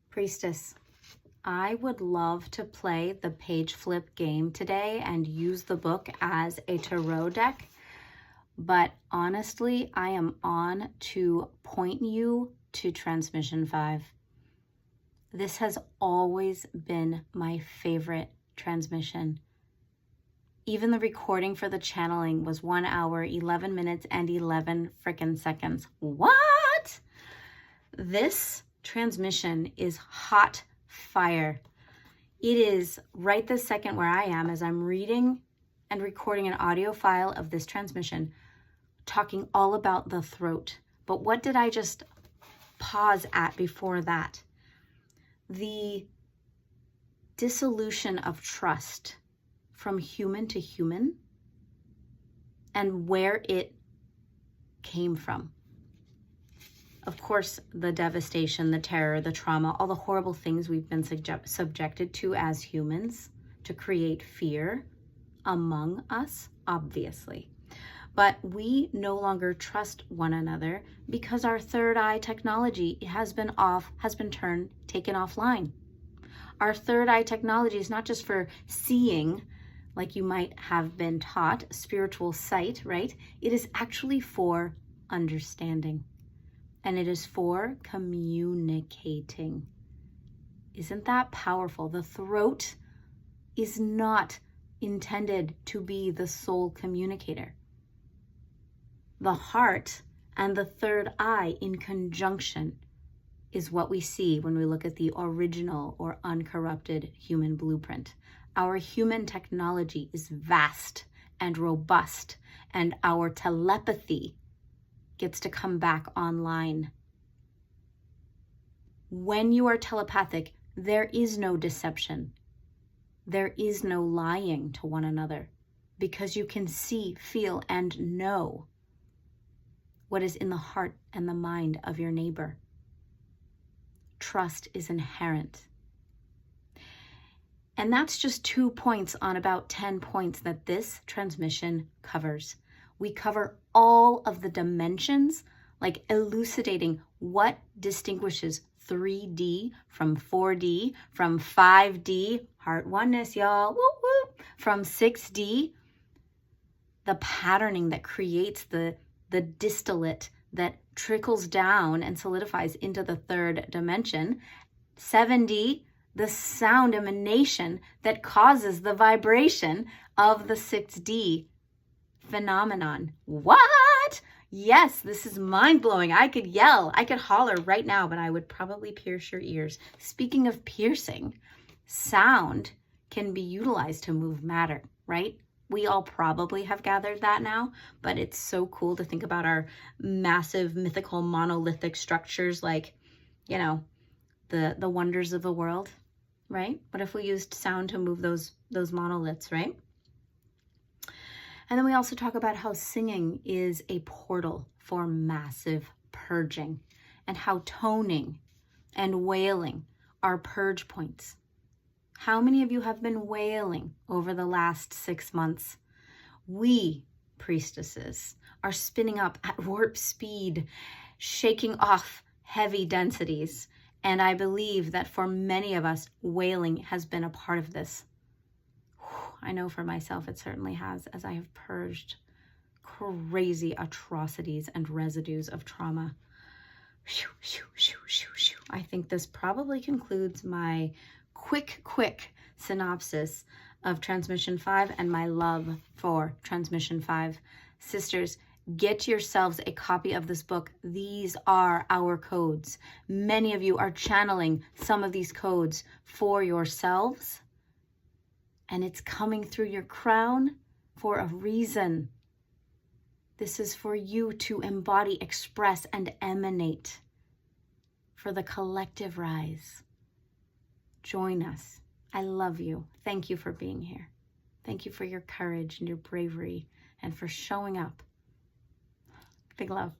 Priestess, I would love to play the page flip game today and use the book as a tarot deck, but honestly, I am on to point you to Transmission 5. This has always been my favorite transmission. Even the recording for the channeling was 1 hour, 11 minutes, and 11 frickin' seconds. What? This transmission is hot fire. It is right this second where I am as I'm reading and recording an audio file of this transmission, talking all about the throat. But what did I just pause at before that? The dissolution of trust from human to human and where it came from. Of course, the devastation, the terror, the trauma, all the horrible things we've been subjected to as humans to create fear among us, obviously. But we no longer trust one another because our third eye technology has been taken offline. Our third eye technology is not just for seeing, like you might have been taught, spiritual sight, right? It is actually for understanding. And it is for communicating. Isn't that powerful? The throat is not intended to be the sole communicator. The heart and the third eye in conjunction is what we see when we look at the original or uncorrupted human blueprint. Our human technology is vast and robust, and our telepathy gets to come back online. When you are telepathic, there is no deception. There is no lying to one another because you can see, feel, and know what is in the heart and the mind of your neighbor. Trust is inherent. And that's just 2 points on about 10 points that this transmission covers. We cover all of the dimensions, like elucidating what distinguishes 3D from 4D, from 5D, heart oneness, y'all, whoop, whoop, from 6D, the patterning that creates the distillate that trickles down and solidifies into the third dimension, 7D, the sound emanation that causes the vibration of the 6D phenomenon. What? Yes, this is mind-blowing. I could yell, I could holler right now, but I would probably pierce your ears. Speaking of piercing, sound can be utilized to move matter, right? We all probably have gathered that now, but it's so cool to think about our massive mythical monolithic structures like, you know, the wonders of the world, right? What if we used sound to move those monoliths, right? And then we also talk about how singing is a portal for massive purging and how toning and wailing are purge points. How many of you have been wailing over the last 6 months? We, priestesses, are spinning up at warp speed, shaking off heavy densities. And I believe that for many of us, wailing has been a part of this. I know for myself it certainly has, as I have purged crazy atrocities and residues of trauma. I think this probably concludes my quick synopsis of Transmission 5 and my love for Transmission 5. Sisters, get yourselves a copy of this book. These are our codes. Many of you are channeling some of these codes for yourselves, and it's coming through your crown for a reason. This is for you to embody, express, and emanate for the collective rise. Join us. I love you. Thank you for being here. Thank you for your courage and your bravery and for showing up. Big love.